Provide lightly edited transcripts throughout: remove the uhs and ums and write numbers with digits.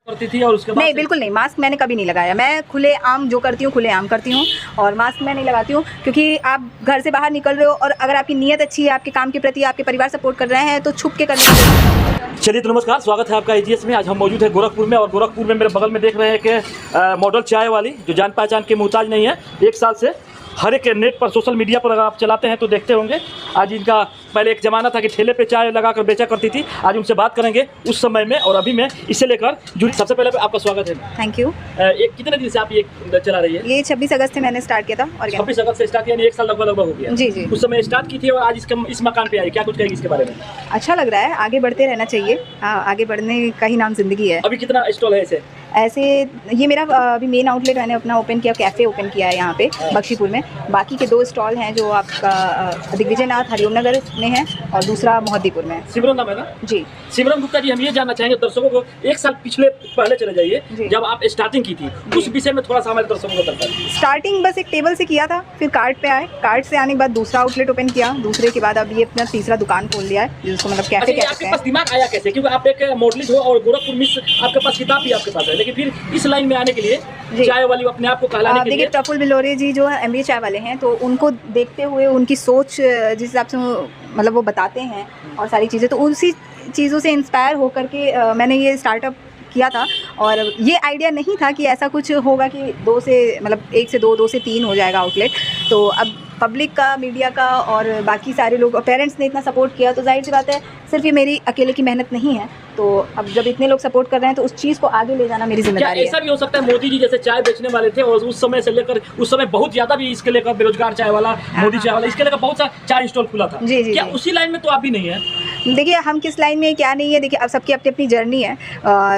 करती थी और उसके बाद नहीं, बिल्कुल नहीं, मास्क मैंने कभी नहीं लगाया। मैं खुले आम जो करती हूँ खुले आम करती हूँ और मास्क मैं नहीं लगाती हूँ, क्योंकि आप घर से बाहर निकल रहे हो और अगर आपकी नीयत अच्छी है, आपके काम के प्रति आपके परिवार सपोर्ट कर रहे हैं तो छुप के करने। चलिए तो नमस्कार, स्वागत है आपका एजीएस में। आज हम मौजूद है गोरखपुर में और गोरखपुर में मेरे बगल में देख रहे हैं कि मॉडल चाय वाली जो जान पहचान के मुहताज नहीं है। 1 साल से हर एक नेट पर सोशल मीडिया पर अगर आप चलाते हैं तो देखते होंगे। आज इनका पहले एक ज़माना था कि ठेले पे चाय लगाकर बेचा करती थी। आज उनसे बात करेंगे उस समय में और अभी में, इसे लेकर जुड़ी। सबसे पहले आपका स्वागत है। Thank you. कितने दिन से आप ये चला रही है? ये 26 अगस्त से मैंने स्टार्ट किया था। और 26 अगस्त से स्टार्ट किया, 1 साल लगभग हो गया। जी जी। उस समय स्टार्ट की थी और आज इस मकान पे आई। क्या कुछ कहेगी इसके बारे में? अच्छा लग रहा है, आगे बढ़ते रहना चाहिए। हाँ, आगे बढ़ने का ही नाम जिंदगी है। अभी कितना स्टॉल है ऐसे? ये मेरा अभी मेन आउटलेट मैंने अपना ओपन किया, कैफ़े ओपन किया है यहाँ पे बख्शीपुर में। बाकी के 2 स्टॉल हैं जो आपका दिग्विजय नाथ हरिओम नगर में है और दूसरा मोहद्दीपुर में। सिमरन नाम है ना? जी। सिमरन गुप्ता जी, हम ये जानना चाहेंगे दर्शकों को, 1 साल पहले चले जाइए जब आप स्टार्टिंग की थी, उस विषय में थोड़ा सा हमारे दर्शकों को बताइए। स्टार्टिंग बस एक टेबल से किया था, फिर कार्ड पे आए, कार्ड से आने के बाद दूसरा आउटलेट ओपन किया, दूसरे के बाद अब ये अपना तीसरा दुकान खोल लिया है जिसको मतलब कैफे कहते हैं। आपके पास दिमाग आया कैसे? क्योंकि आप एक मॉडलिस्ट हो और गोरखपुर मिस आपके पास किताब भी आपके पास है, लेकिन फिर इस लाइन में आने के लिए, चाय वाली अपने आप को कहलाने के लिए। देखिए, प्रफुल्ल बिलोरे जी जो MBA चाय वाले हैं, तो उनको देखते हुए उनकी सोच जिस हिसाब से मतलब वो बताते हैं और सारी चीज़ें, तो उसी चीज़ों से इंस्पायर होकर के मैंने ये स्टार्टअप किया था। और ये आइडिया नहीं था कि ऐसा कुछ होगा कि 2 से मतलब 1 से 2, 2 से 3 हो जाएगा आउटलेट। तो अब पब्लिक का, मीडिया का और बाकी सारे लोग, पेरेंट्स ने इतना सपोर्ट किया, तो जाहिर सी बात है सिर्फ ये मेरी अकेले की मेहनत नहीं है। तो अब जब इतने लोग सपोर्ट कर रहे हैं तो उस चीज़ को आगे ले जाना मेरी जिम्मेदारी है। ऐसा भी हो सकता है मोदी जी जैसे चाय बेचने वाले थे और उस समय से लेकर उस समय बहुत ज़्यादा भी इसके लेकर बेरोजगार चाय वाला, मोदी चाय वाला, इसके लेकर बहुत सा चाय स्टॉल खुला था। जी जी। क्या उसी लाइन में तो आप भी नहीं है? देखिए, हम किस लाइन में क्या नहीं है, देखिए अब सबकी अपनी अपनी जर्नी है।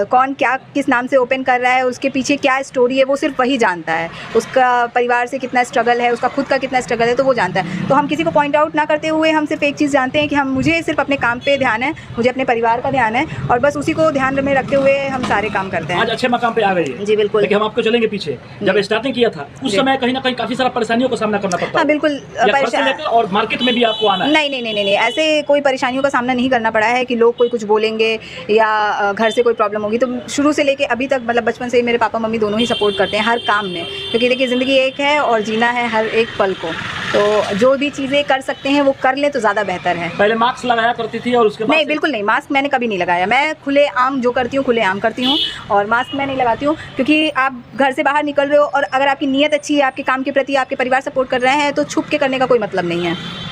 कौन क्या किस नाम से ओपन कर रहा है, उसके पीछे क्या स्टोरी है, वो सिर्फ वही जानता है। उसका परिवार से कितना स्ट्रगल है, उसका खुद का कितना स्ट्रगल है, तो वो जानता है। तो हम किसी को पॉइंट आउट ना करते हुए हम सिर्फ एक चीज़ जानते हैं कि मुझे सिर्फ अपने काम पे ध्यान है, मुझे अपने परिवार का ध्यान है और बस उसी को ध्यान में रखते हुए हम सारे काम करते हैं। आज अच्छे मकाम पे आ गई है। जी बिल्कुल। लेकिन हम आपको चलेंगे पीछे, जब स्टार्टिंग किया था उस समय कहीं ना कहीं काफी सारा परेशानियों का सामना करना पड़ता है। हाँ बिल्कुल। और मार्केट में भी आपको आना है। नहीं, ऐसे कोई परेशानियों का सामना नहीं करना पड़ा है कि लोग कोई कुछ बोलेंगे या घर से कोई प्रॉब्लम होगी। तो शुरू से लेके अभी तक मतलब बचपन से ही मेरे पापा मम्मी दोनों ही सपोर्ट करते हैं हर काम में, क्योंकि देखिए ज़िंदगी एक है और जीना है हर एक पल को। तो जो भी चीज़ें कर सकते हैं वो कर लें तो ज़्यादा बेहतर है। पहले मास्क लगाया करती थी और उसके बाद? नहीं, बिल्कुल नहीं, मास्क मैंने कभी नहीं लगाया। मैं खुले आम जो करती हूँ खुले आम करती हूँ और मास्क मैं नहीं लगाती हूँ, क्योंकि आप घर से बाहर निकल रहे हो और अगर आपकी नीयत अच्छी है, आपके काम के प्रति आपके परिवार सपोर्ट कर रहे हैं तो छुप के करने का कोई मतलब नहीं है।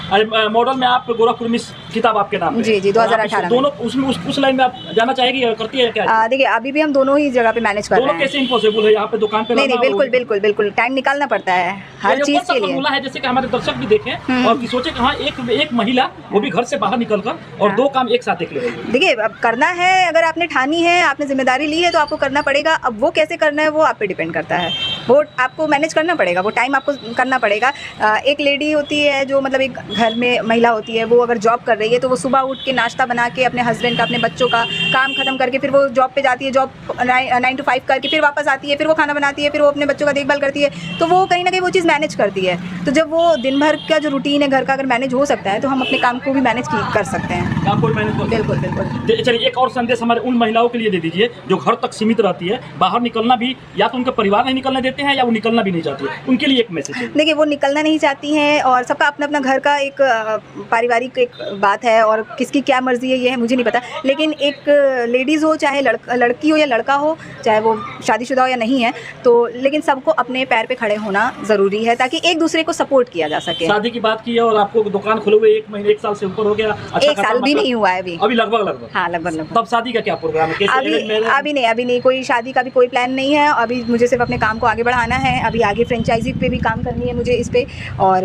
मॉडल में आप गोरखपुर मिस किताब आपके नाम? जी जी, 2018 दोनों उसमें उस लाइन में आप जाना चाहेगी, करती है क्या? देखिए, अभी भी हम दोनों ही जगह पे मैनेज कर रहे हैं। कैसे इम्पॉसिबल है यहाँ पे दुकान पे? नहीं, बिल्कुल टाइम निकालना पड़ता है हर चीज़ के लिए। है जैसे कि हमारे दर्शक भी देखें और सोचे कि हाँ, एक महिला वो भी घर से बाहर निकलकर और 2 काम एक साथ देख ले रही है। देखिए, अब करना है, अगर आपने ठानी है, आपने जिम्मेदारी ली है तो आपको करना पड़ेगा। अब वो कैसे करना है वो आप पे डिपेंड करता है, वो आपको मैनेज करना पड़ेगा, वो टाइम आपको करना पड़ेगा। एक लेडी होती है जो मतलब एक घर में महिला होती है, वो अगर जॉब कर रही है तो वो सुबह उठ के नाश्ता बना के अपने हस्बैंड का, अपने बच्चों का काम खत्म करके फिर वो जॉब पे जाती है, जॉब 9 to 5 करके फिर वापस आती है, फिर वो खाना बनाती है, फिर वो अपने बच्चों का देखभाल करती है। तो वो कहीं ना कहीं वो चीज़ मैनेज करती है। तो जब वो दिन भर का जो रूटीन है घर का अगर मैनेज हो सकता है तो हम अपने काम को भी मैनेज कर सकते हैं। काम को मैनेज? बिल्कुल। चलिए, एक और संदेश हमारे उन महिलाओं के लिए दे दीजिए जो घर तक सीमित रहती है, बाहर निकलना भी या तो उनके परिवार नहीं निकलने देते हैं या वो निकलना भी नहीं चाहती है, उनके लिए एक मैसेज है। देखिए, वो निकलना नहीं चाहती हैं और सबका अपना अपना घर का एक पारिवारिक एक बात है और किसकी क्या मर्जी है ये है मुझे नहीं पता, लेकिन एक लेडीज़ हो चाहे लड़की हो या लड़का हो, चाहे वो शादीशुदा हो या नहीं है, तो लेकिन सबको अपने पैर पे खड़े होना ज़रूरी है ताकि एक दूसरे को सपोर्ट किया जा सके। शादी की बात की है और आपको दुकान खुले हुए 1 महीने 1 साल से ऊपर हो गया। 1 साल भी नहीं हुआ है अभी लगभग। हाँ, लगभग। तब शादी का क्या प्रोग्राम है? अभी नहीं, कोई शादी का भी कोई प्लान नहीं है। अभी मुझे सिर्फ अपने काम को आगे बढ़ाना है। अभी आगे फ्रेंचाइजी पे भी काम करनी है मुझे इस पे, और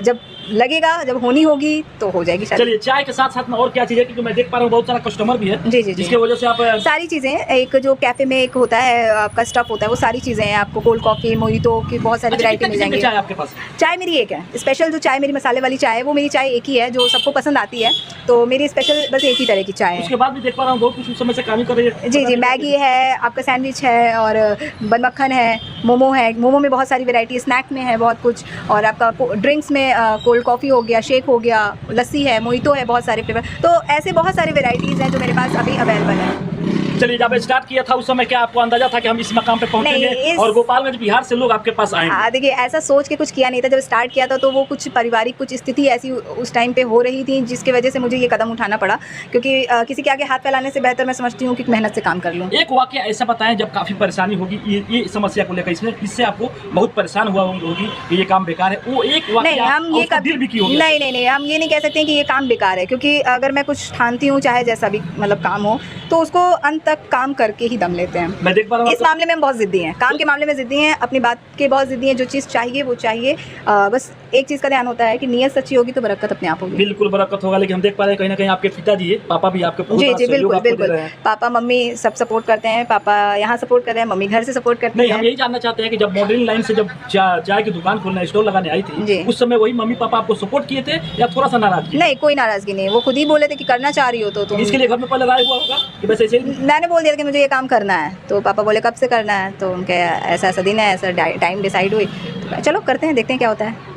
जब लगेगा, जब होनी होगी तो हो जाएगी शादी। चलिए, चाय के साथ साथ में और क्या चीज़ है, क्योंकि मैं देख पा रहा हूँ बहुत सारा कस्टमर भी है। जी, जिसकी वजह से आप सारी चीज़ें, एक जो कैफे में एक होता है आपका स्टफ होता है, वो सारी चीज़ें हैं। आपको कोल्ड कॉफ़ी, मोहितो की बहुत सारी वैरायटी मिल जाएंगी। चाय आपके पास? चाय मेरी एक है स्पेशल, जो चाय मेरी मसाले वाली चाय है वो मेरी चाय एक ही है जो सबको पसंद आती है। तो मेरी स्पेशल बस एक ही तरह की चाय है। उसके बाद भी देख पा रहा हूँ बहुत कुछ उस समय से काम कर रही है। जी, मैगी है, आपका सैंडविच है और बन मक्खन है, मोमो है। मोमो में बहुत सारी वैरायटी, स्नैक में है बहुत कुछ, और आपका ड्रिंक्स में कोल्ड कॉफ़ी हो गया, शेक हो गया, लस्सी है, मोहितो है, बहुत सारे फ्लेवर। तो ऐसे बहुत सारी वैरायटीज़ हैं जो मेरे पास अभी अवेलेबल है। चलिए, जब स्टार्ट किया था उस समय क्या आपको अंदाजा था कि हम इस मकाम पे पहुंचेंगे नहीं, और गोपालगंज बिहार से लोग आपके पास आएंगे? देखिए ऐसा सोच के कुछ किया नहीं था। जब स्टार्ट किया था तो वो कुछ पारिवारिक कुछ स्थिति ऐसी उस टाइम पे हो रही थी जिसकी वजह से मुझे ये कदम उठाना पड़ा, क्योंकि किसी के आगे हाथ फैलाने से बेहतर मैं समझती हूँ कि मेहनत से काम कर लूँ। एक वाकया ऐसा बताएं जब काफ़ी परेशानी होगी ये समस्या को लेकर, इससे आपको बहुत परेशान हुआ होगी कि ये काम बेकार है, वो एक नहीं, वाकया हम ये उसको दिल भी की होगी? नहीं, हम ये नहीं कह सकते हैं कि ये काम बेकार है, क्योंकि अगर मैं कुछ ठानती हूँ चाहे जैसा भी मतलब काम हो तो उसको अंत तक काम करके ही दम लेते हैं। मैं देख पा रहा हूँ इस मामले में हम बहुत ज़िद्दी हैं, काम के मामले में ज़िद्दी हैं, अपनी बात के बहुत ज़िद्दी हैं। जो चीज़ चाहिए वो चाहिए। बस एक चीज़ का ध्यान होता है कि नीयत सच्ची होगी तो बरकत अपने आप होगी। बिल्कुल बरकत होगा, लेकिन हम देख पा रहे हैं कहीं ना कहीं आपके पिताजी है, पापा भी आपके बहुत जी बड़ा जी सहयोग बिल्कुल आपको दे बिल्कुल, रहे हैं। पापा मम्मी सब सपोर्ट करते हैं। पापा यहाँ सपोर्ट कर रहे हैं, मम्मी घर से सपोर्ट करती नहीं, हम है। यही जानना चाहते हैं कि जब मॉडलिंग लाइन से जब चाय की दुकान खोलने स्टॉल लगाने आई जी। थी, उस समय वही मम्मी पापा आपको सपोर्ट किए थे या थोड़ा सा नाराजगी? नहीं, कोई नाराज़गी नहीं, वो खुद ही बोले थे कि करना चाह रही हो तो तुम। इसके लिए घर में पहले राय हुआ होगा कि बस ऐसे ही? मैंने बोल दिया कि मुझे ये काम करना है, तो पापा बोले कब से करना है, तो उनके ऐसा ऐसा दिन है, ऐसा टाइम डिसाइड हुई, तो चलो करते हैं, देखते हैं क्या होता है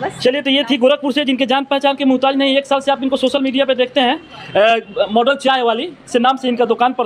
बस। चलिए, तो ये थी गोरखपुर से जिनके जान पहचान के मुहताज नहीं, 1 साल से आप इनको सोशल मीडिया पे देखते हैं, मॉडल चाय वाली से नाम से इनका दुकान पर